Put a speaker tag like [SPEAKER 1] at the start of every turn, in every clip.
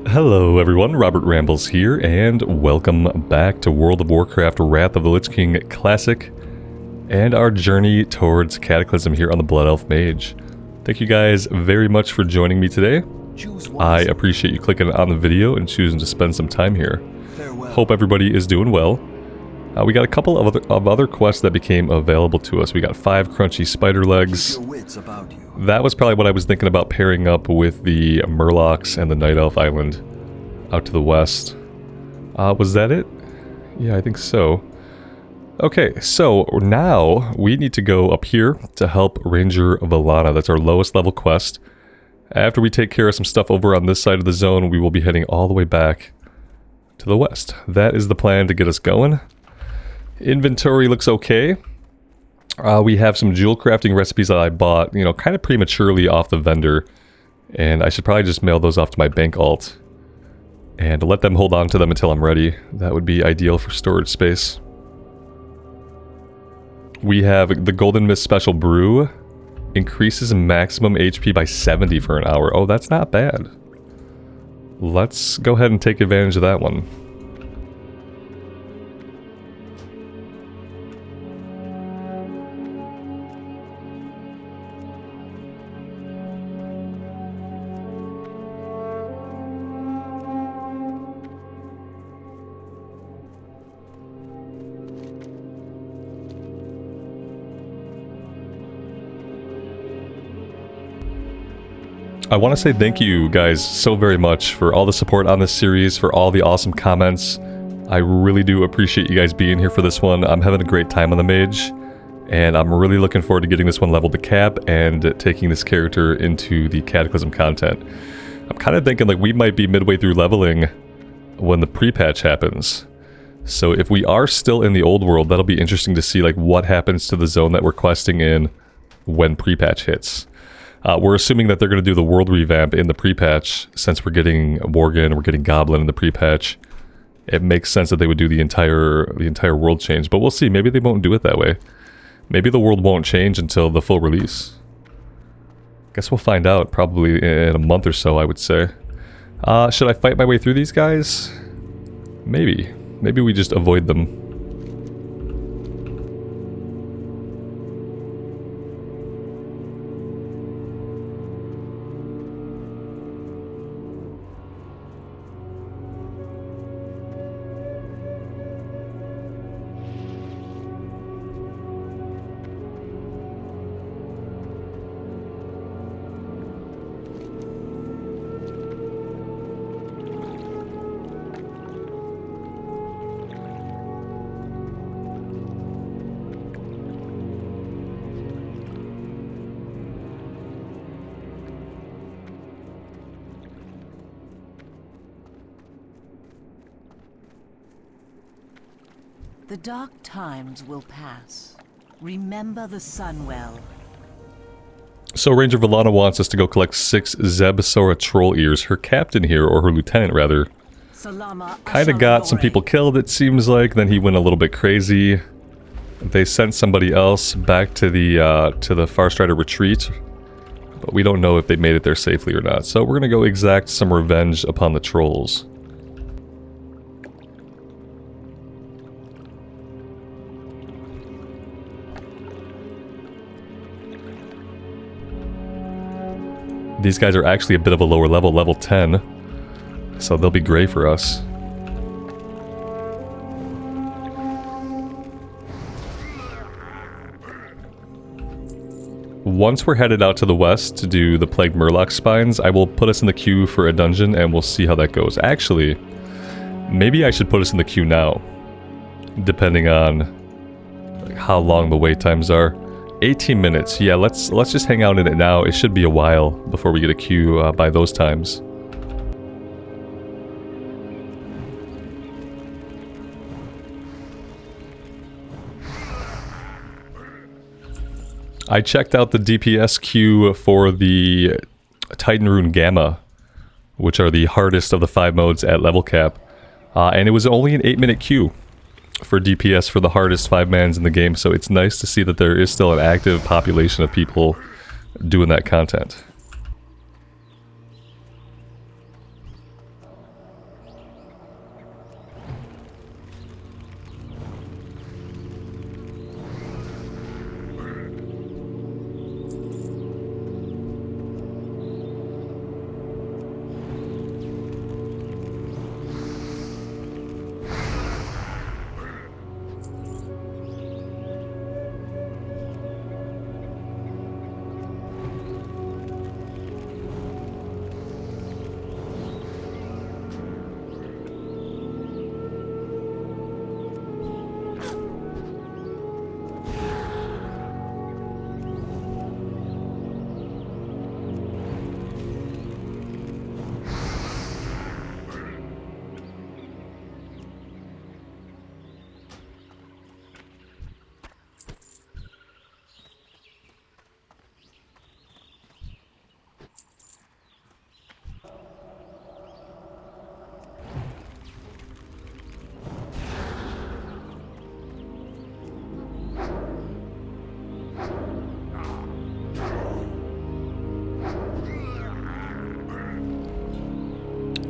[SPEAKER 1] Hello everyone, Robert Rambles here, and welcome back to World of Warcraft Wrath of the Lich King Classic, and our journey towards Cataclysm here on the Blood Elf Mage. Thank you guys very much for joining me today. I appreciate you clicking on the video and choosing to spend some time here. Hope everybody is doing well. We got a couple of other quests that became available to us. We got 5 crunchy spider legs. That was probably what I was thinking about pairing up with the Murlocs and the Night Elf Island out to the west. Was that it? Yeah, I think so. Okay, so now we need to go up here to help Ranger Vallana. That's our lowest level quest. After we take care of some stuff over on this side of the zone, we will be heading all the way back to the west. That is the plan to get us going. Inventory looks okay. We have some jewel crafting recipes that I bought, kind of prematurely off the vendor. And I should probably just mail those off to my bank alt. And let them hold on to them until I'm ready. That would be ideal for storage space. We have the Golden Mist Special Brew. Increases maximum HP by 70 for an hour. Oh, that's not bad. Let's go ahead and take advantage of that one. I want to say thank you guys so very much for all the support on this series, for all the awesome comments. I really do appreciate you guys being here for this one. I'm having a great time on the mage, and I'm really looking forward to getting this one leveled to cap and taking this character into the Cataclysm content. I'm kind of thinking like we might be midway through leveling when the pre-patch happens. So if we are still in the old world, that'll be interesting to see like what happens to the zone that we're questing in when pre-patch hits. We're assuming that they're going to do the world revamp in the pre-patch, since we're getting Worgen, we're getting Goblin in the pre-patch. It makes sense that they would do the entire world change, but we'll see. Maybe they won't do it that way. Maybe the world won't change until the full release. Guess we'll find out probably in a month or so, I would say. Should I fight my way through these guys? Maybe. Maybe we just avoid them.
[SPEAKER 2] The dark times will pass. Remember the sun well.
[SPEAKER 1] So Ranger Vallana wants us to go collect 6 Zeb Sora troll ears. Her captain here, or her lieutenant rather, kind of got some people killed, it seems like. Then he went a little bit crazy. They sent somebody else back to the Farstrider retreat, but we don't know if they made it there safely or not. So we're gonna go exact some revenge upon the trolls. These guys are actually a bit of a lower level, level 10, so they'll be great for us. Once we're headed out to the west to do the Plagued Murloc Spines, I will put us in the queue for a dungeon and we'll see how that goes. Actually, maybe I should put us in the queue now, depending on how long the wait times are. 18 minutes. Yeah, let's just hang out in it now. It should be a while before we get a queue by those times. I checked out the DPS queue for the Titan Rune Gamma, which are the hardest of the 5 modes at level cap, and it was only an 8-minute queue for DPS for the hardest 5-mans in the game, so it's nice to see that there is still an active population of people doing that content.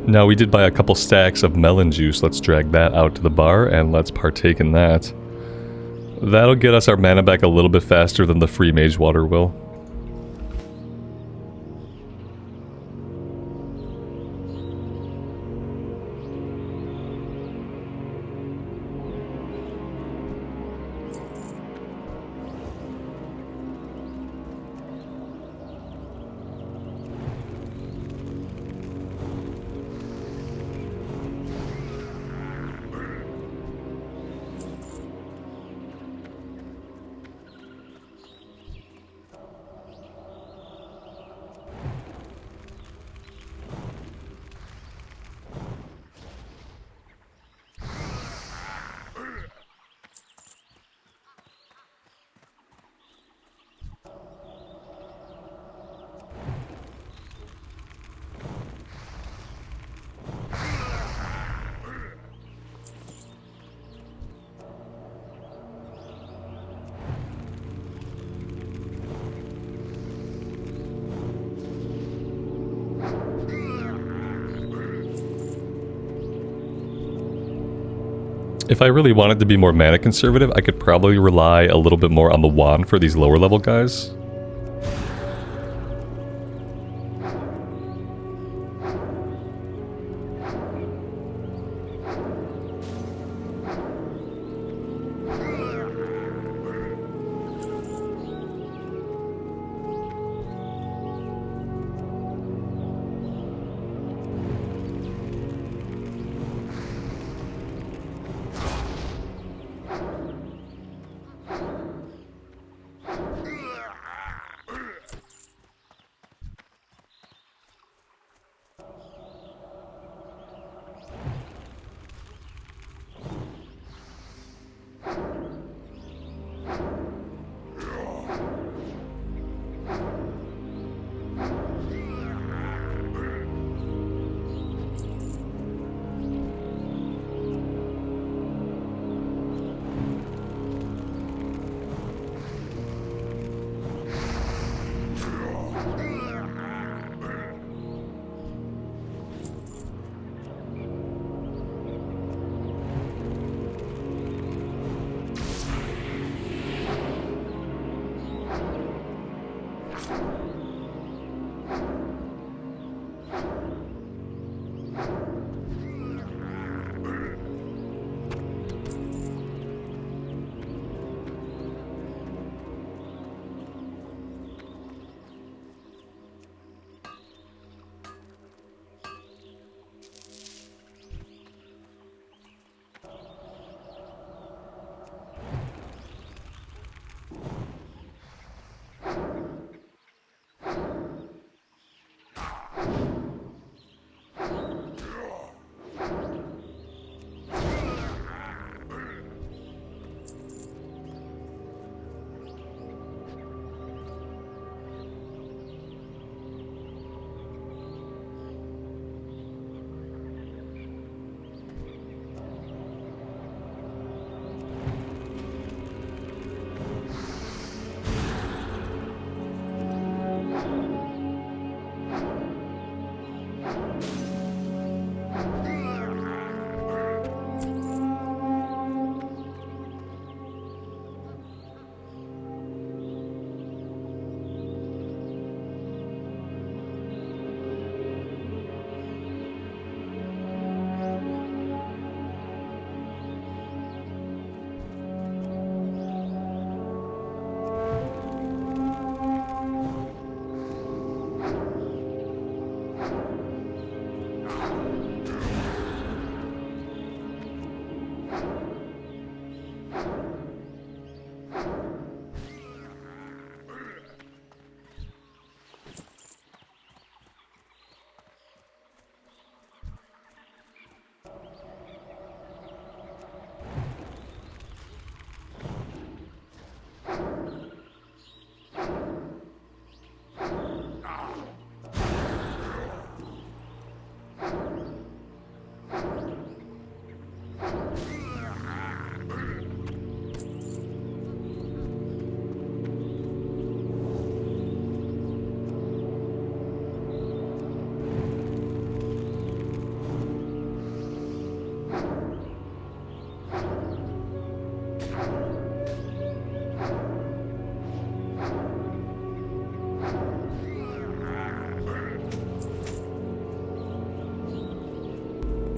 [SPEAKER 1] Now we did buy a couple stacks of melon juice. Let's drag that out to the bar and let's partake in that. That'll get us our mana back a little bit faster than the free mage water will. If I really wanted to be more mana conservative, I could probably rely a little bit more on the wand for these lower level guys.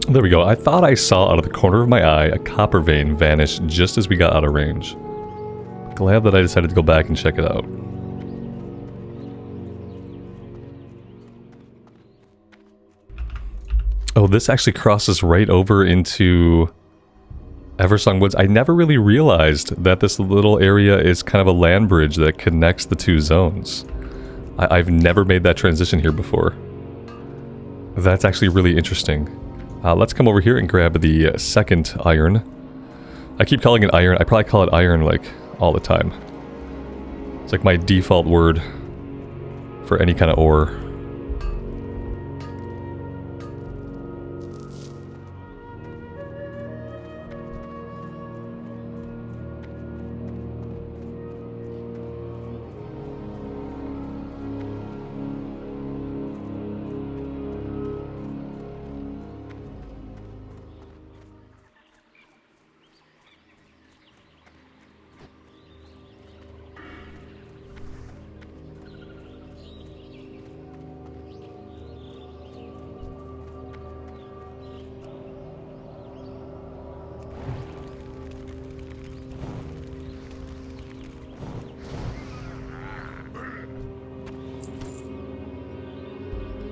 [SPEAKER 1] There we go. I thought I saw out of the corner of my eye a copper vein vanish just as we got out of range. Glad that I decided to go back and check it out. Oh, this actually crosses right over into Eversong Woods. I never really realized that this little area is kind of a land bridge that connects the two zones. I've never made that transition here before. That's actually really interesting. Let's come over here and grab the second iron. I keep calling it iron. I probably call it iron like all the time. It's like my default word for any kind of ore.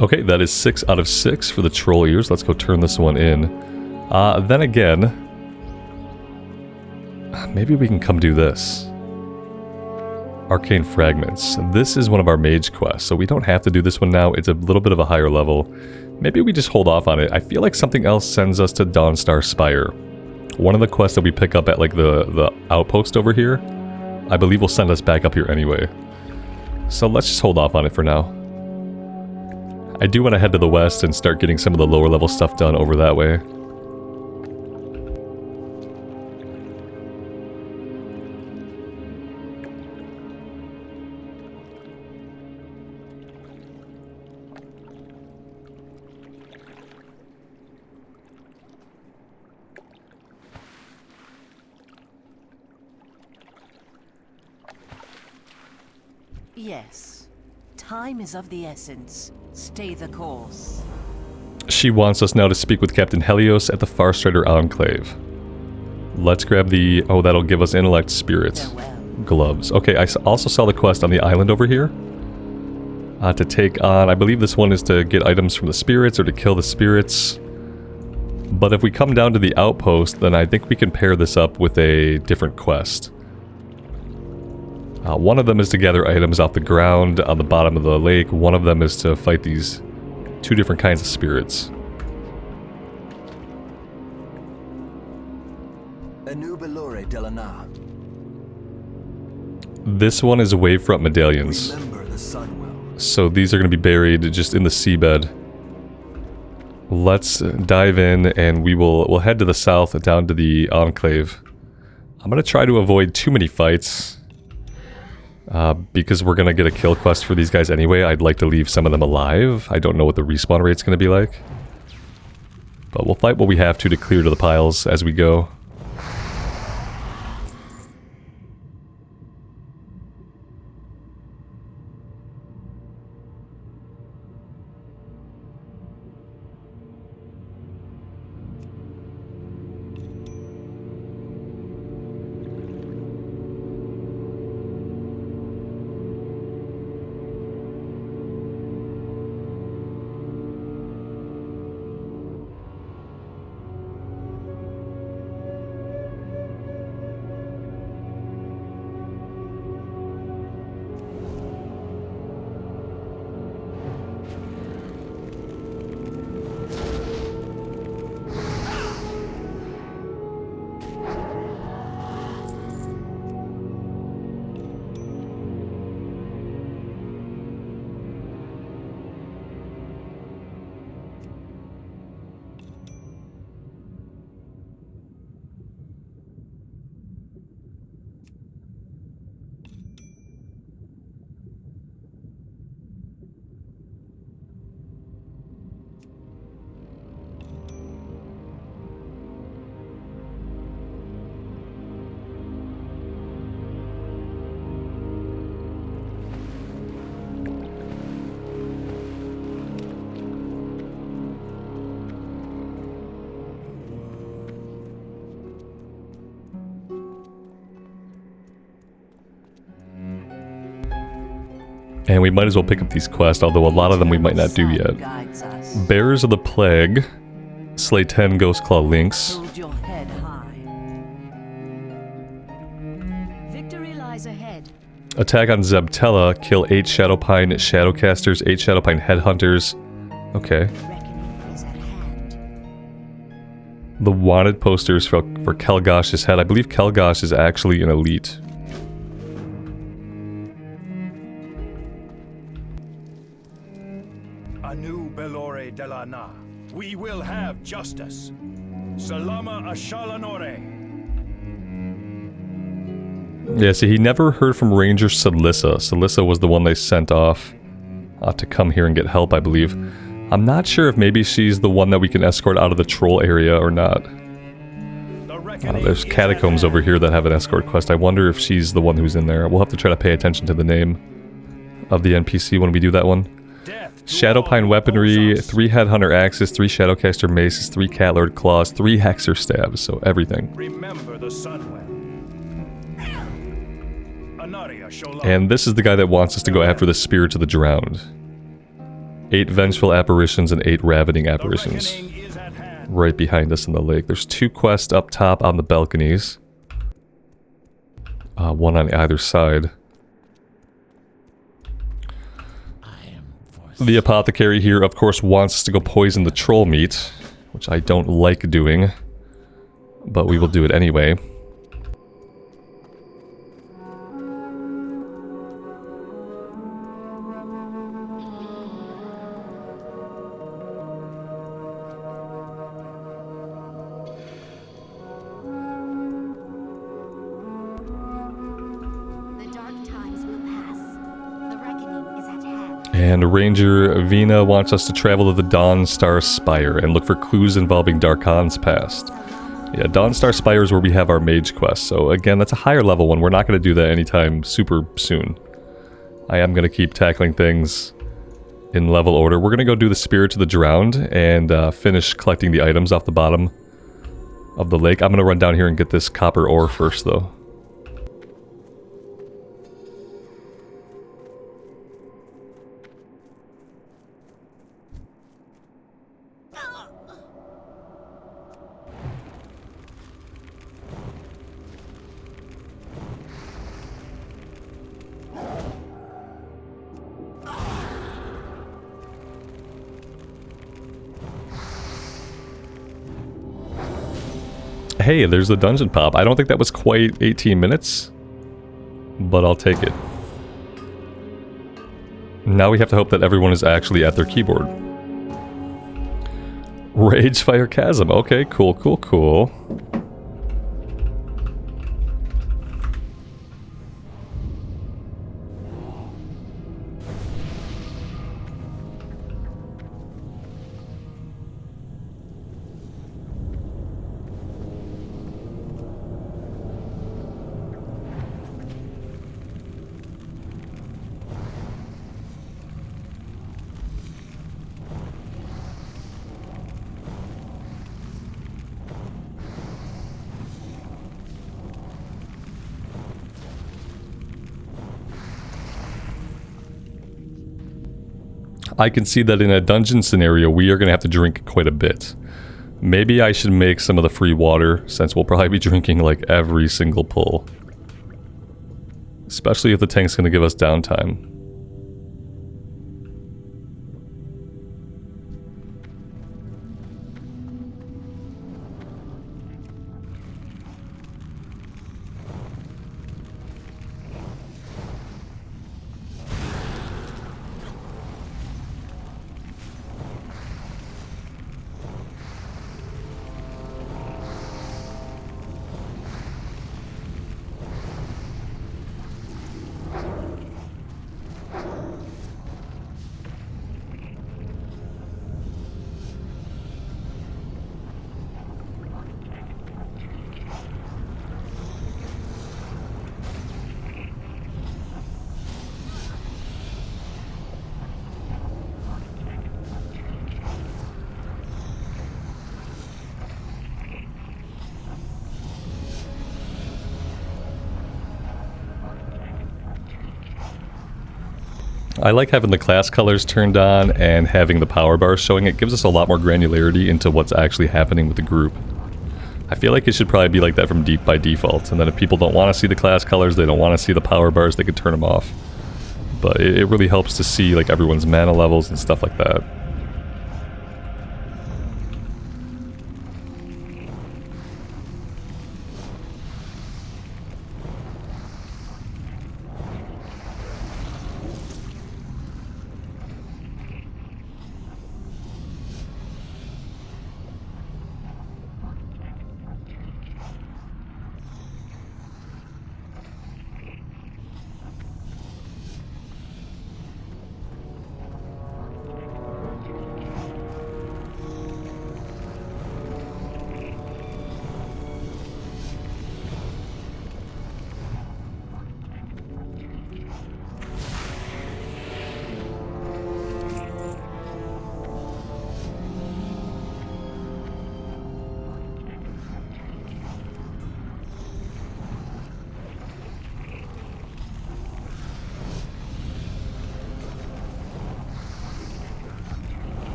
[SPEAKER 1] Okay, that is 6 out of 6 for the troll ears. Let's go turn this one in. Then again, maybe we can come do this. Arcane Fragments. This is one of our mage quests, so we don't have to do this one now. It's a little bit of a higher level. Maybe we just hold off on it. I feel like something else sends us to Dawnstar Spire. One of the quests that we pick up at like the outpost over here, I believe will send us back up here anyway. So let's just hold off on it for now. I do want to head to the west and start getting some of the lower level stuff done over that way.
[SPEAKER 2] Yes. Time is of the essence. Stay the course.
[SPEAKER 1] She wants us now to speak with Captain Helios at the Farstrider Enclave. Let's grab the... oh, that'll give us intellect spirits.
[SPEAKER 2] Farewell.
[SPEAKER 1] Gloves. Okay, I also saw the quest on the island over here. To take on... I believe this one is to get items from the spirits or to kill the spirits. But if we come down to the outpost, then I think we can pair this up with a different quest. One of them is to gather items off the ground on the bottom of the lake. One of them is to fight these two different kinds of spirits. This one is wavefront medallions. So these are going to be buried just in the seabed. Let's dive in and we'll head to the south down to the Enclave. I'm going to try to avoid too many fights. Because we're going to get a kill quest for these guys anyway, I'd like to leave some of them alive. I don't know what the respawn rate's going to be like. But we'll fight what we have to clear to the piles as we go. And we might as well pick up these quests, although a lot of them we might not do yet. Bearers of the Plague. Slay 10 Ghostclaw Lynx.
[SPEAKER 2] Hold your head high. Victory lies ahead.
[SPEAKER 1] Attack on Zebtella. Kill 8 Shadowpine Shadowcasters, 8 Shadowpine Headhunters. Okay.
[SPEAKER 2] Reckoning is at hand.
[SPEAKER 1] The wanted posters for Kelgosh's head. I believe Kelgosh is actually an elite.
[SPEAKER 3] Anu Belore Delana. We will have justice. Salama Ashalanore.
[SPEAKER 1] Yeah, see, he never heard from Ranger Salissa. Salissa was the one they sent off to come here and get help, I believe. I'm not sure if maybe she's the one that we can escort out of the troll area or not. There's catacombs over here that have an escort quest. I wonder if she's the one who's in there. We'll have to try to pay attention to the name of the NPC when we do that one. Shadowpine Weaponry, 3 Headhunter Axes, 3 Shadowcaster Maces, 3 Catlord Claws, 3 Hexer Stabs, so everything.
[SPEAKER 3] Remember the Sunwell.
[SPEAKER 1] And this is the guy that wants us to go after the Spirits of the Drowned. 8 Vengeful Apparitions and 8 Ravening Apparitions. Right behind us in the lake. There's 2 quests up top on the balconies. One on either side. The apothecary here, of course, wants us to go poison the troll meat, which I don't like doing, but we will do it anyway. And Ranger Vina wants us to travel to the Dawn Star Spire and look for clues involving Darkon's past. Yeah, Dawn Star Spire is where we have our mage quest, so again, that's a higher level one. We're not going to do that anytime super soon. I am going to keep tackling things in level order. We're going to go do the Spirits of the Drowned and finish collecting the items off the bottom of the lake. I'm going to run down here and get this copper ore first, though. Hey, there's the dungeon pop. I don't think that was quite 18 minutes, but I'll take it. Now we have to hope that everyone is actually at their keyboard. Ragefire Chasm. Okay, cool, cool, cool. I can see that in a dungeon scenario, we are going to have to drink quite a bit. Maybe I should make some of the free water, since we'll probably be drinking like every single pull. Especially if the tank's going to give us downtime. I like having the class colors turned on and having the power bars showing. It gives us a lot more granularity into what's actually happening with the group. I feel like it should probably be like that from by default, and then if people don't want to see the class colors, they don't want to see the power bars, they can turn them off. But it really helps to see like everyone's mana levels and stuff like that.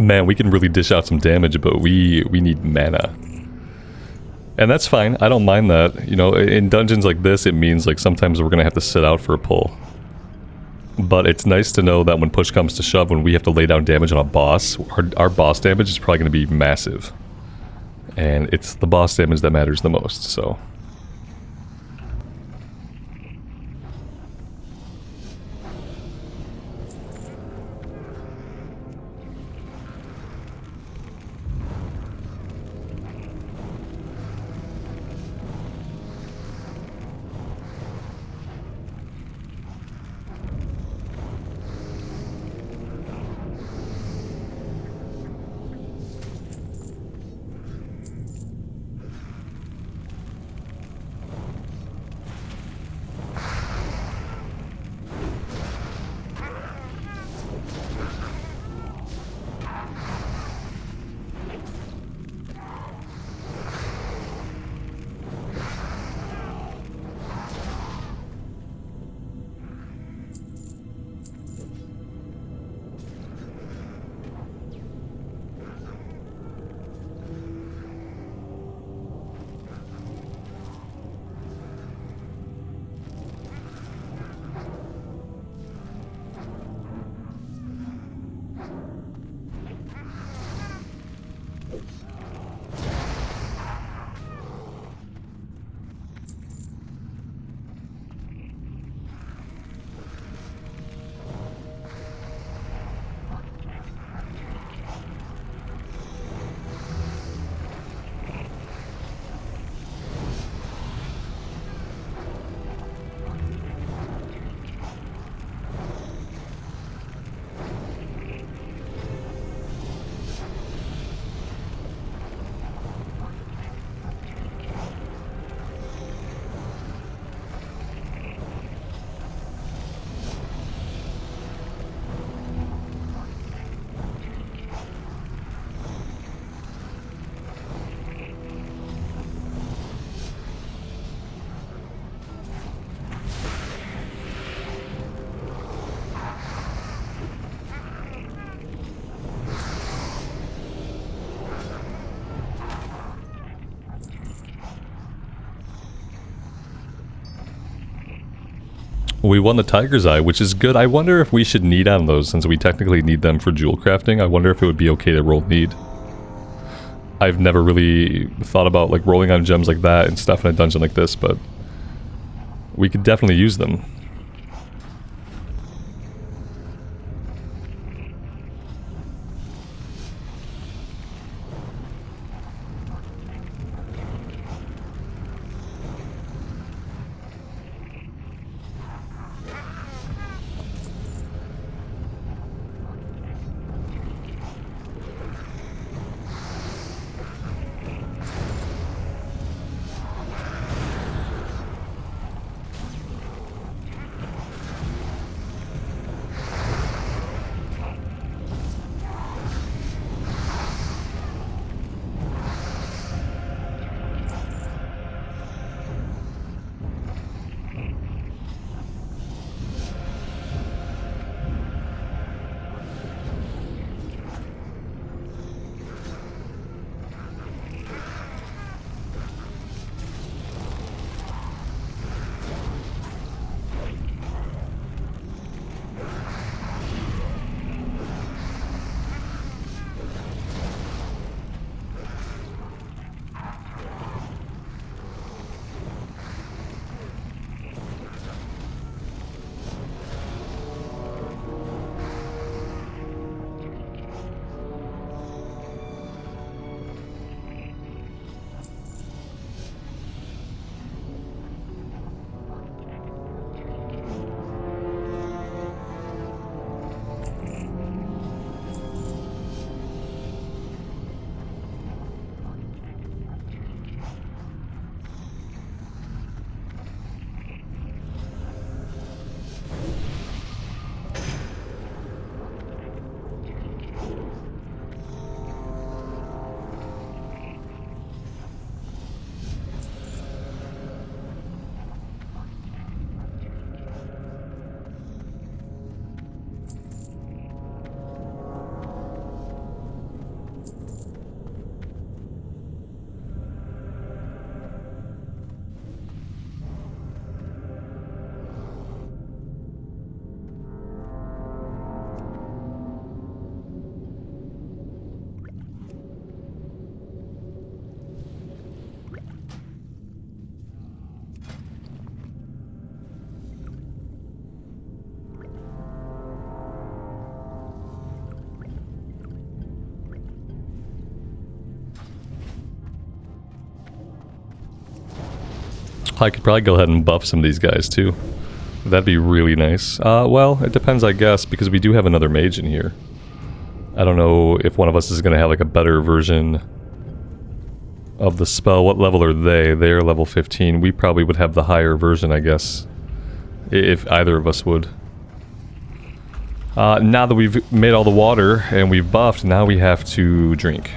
[SPEAKER 1] Man, we can really dish out some damage, but we need mana. And that's fine, I don't mind that. You know, in dungeons like this, it means like sometimes we're gonna have to sit out for a pull. But it's nice to know that when push comes to shove, when we have to lay down damage on a boss, our boss damage is probably gonna be massive. And it's the boss damage that matters the most, so... We won the Tiger's Eye, which is good. I wonder if we should need on those, since we technically need them for jewel crafting. I wonder if it would be okay to roll need. I've never really thought about like rolling on gems like that and stuff in a dungeon like this, but we could definitely use them. I could probably go ahead and buff some of these guys too. That'd be really nice. Well, it depends, I guess, because we do have another mage in here. I don't know if one of us is going to have like a better version of the spell. What level are they? They're level 15. We probably would have the higher version, I guess. If either of us would. Now that we've made all the water and we've buffed, now we have to drink.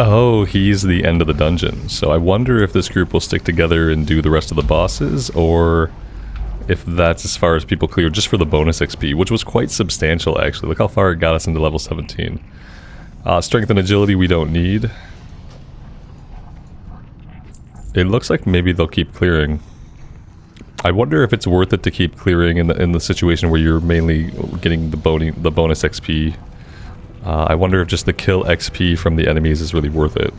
[SPEAKER 1] Oh, he's the end of the dungeon. So I wonder if this group will stick together and do the rest of the bosses, or if that's as far as people clear just for the bonus XP, which was quite substantial actually. Look how far it got us into level 17. Strength and agility we don't need. It looks like maybe they'll keep clearing. I wonder if it's worth it to keep clearing in the situation where you're mainly getting the bonus XP. I wonder if just the kill XP from the enemies is really worth it.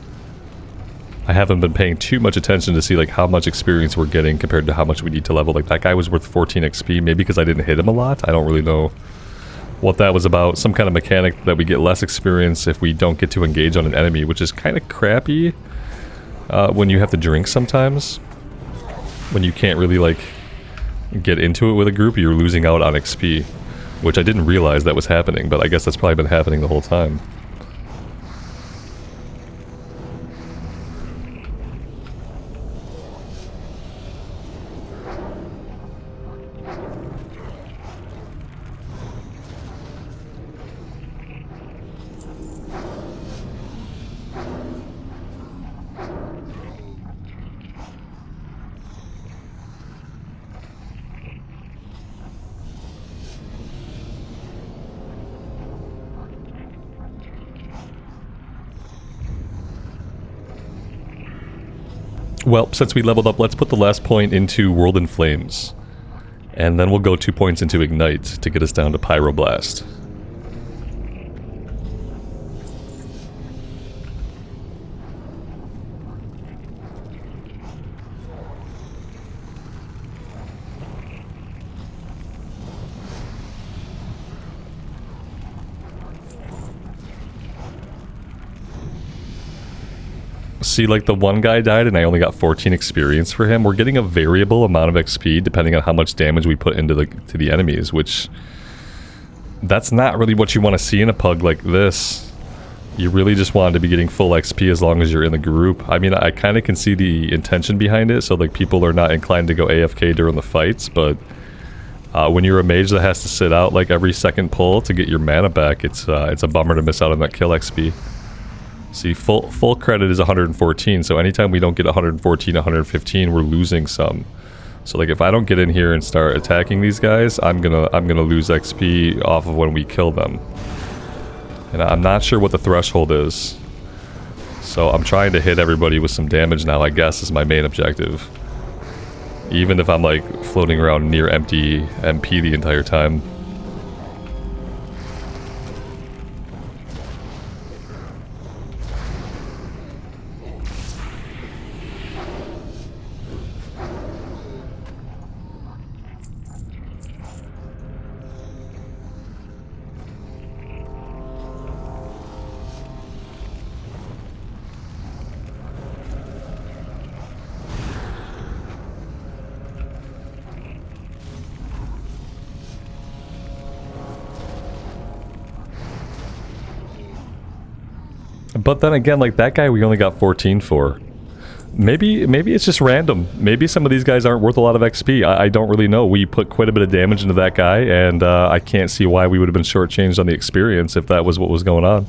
[SPEAKER 1] I haven't been paying too much attention to see like how much experience we're getting compared to how much we need to level. Like that guy was worth 14 XP, maybe because I didn't hit him a lot. I don't really know what that was about. Some kind of mechanic that we get less experience if we don't get to engage on an enemy, which is kind of crappy when you have to drink sometimes. When you can't really like get into it with a group, you're losing out on XP, which I didn't realize that was happening, but I guess that's probably been happening the whole time. Well, since we leveled up, let's put the last point into World in Flames. And then we'll go 2 points into Ignite to get us down to Pyroblast. See, like the one guy died and I only got 14 experience for him. We're getting a variable amount of XP depending on how much damage we put into the enemies, which that's not really what you want to see in a pug like this. You really just want to be getting full XP as long as you're in the group. I mean, I kind of can see the intention behind it, so like people are not inclined to go AFK during the fights, but when you're a mage that has to sit out like every second pull to get your mana back, it's a bummer to miss out on that kill XP. See, full credit is 114, so anytime we don't get 114, 115, we're losing some. So like if I don't get in here and start attacking these guys, I'm gonna lose XP off of when we kill them. And I'm not sure what the threshold is. So I'm trying to hit everybody with some damage now, I guess, is my main objective. Even if I'm like floating around near empty MP the entire time. But then again, like that guy we only got 14 for. Maybe it's just random. Maybe some of these guys aren't worth a lot of XP. I don't really know. We put quite a bit of damage into that guy, and I can't see why we would have been shortchanged on the experience if that was what was going on.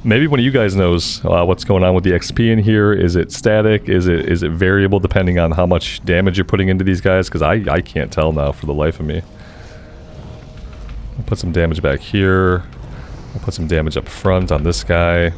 [SPEAKER 1] Maybe one of you guys knows what's going on with the XP in here. Is it static? Is it variable depending on how much damage you're putting into these guys? Because I can't tell now for the life of me. I'll put some damage back here. I'll put some damage up front on this guy.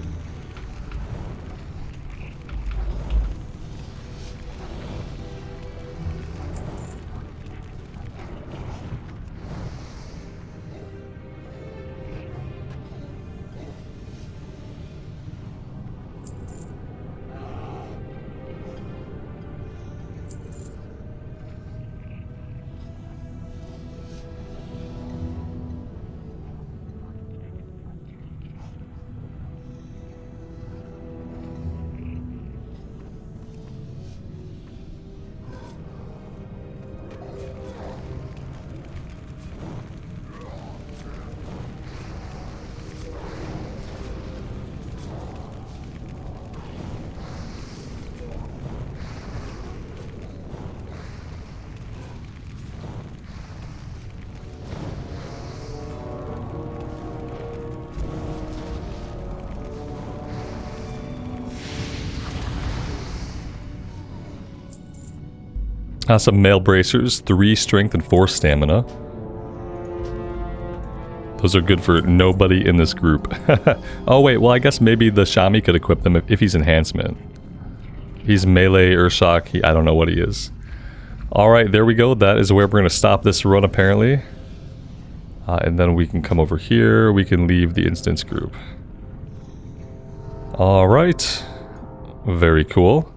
[SPEAKER 1] Some mail bracers, 3 strength and 4 stamina. Those are good for nobody in this group. Oh wait, well I guess maybe the Shami could equip them if he's enhancement. He's melee or shock, I don't know what he is. Alright, there we go. That is where we're going to stop this run apparently. And then we can come over here. We can leave the instance group. Alright. Very cool.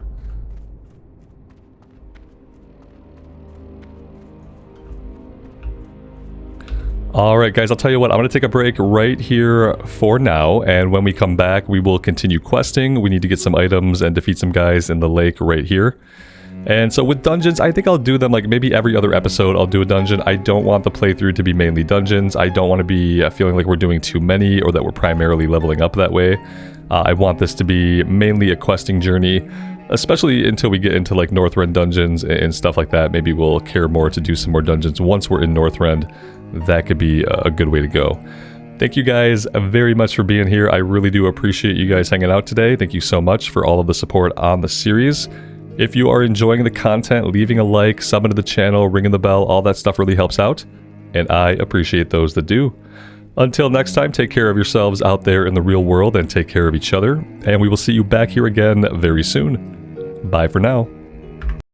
[SPEAKER 1] Alright guys, I'll tell you what, I'm going to take a break right here for now, and when we come back we will continue questing. We need to get some items and defeat some guys in the lake right here. And so with dungeons, I think I'll do them like maybe every other episode I'll do a dungeon. I don't want the playthrough to be mainly dungeons. I don't want to be feeling like we're doing too many or that we're primarily leveling up that way. I want this to be mainly a questing journey, especially until we get into like Northrend dungeons and stuff like that. Maybe we'll care more to do some more dungeons once we're in Northrend. That could be a good way to go. Thank you guys very much for being here. I really do appreciate you guys hanging out today. Thank you so much for all of the support on the series. If you are enjoying the content, leaving a like, subbing to the channel, ringing the bell, all that stuff really helps out. And I appreciate those that do. Until next time, take care of yourselves out there in the real world and take care of each other. And we will see you back here again very soon. Bye for now.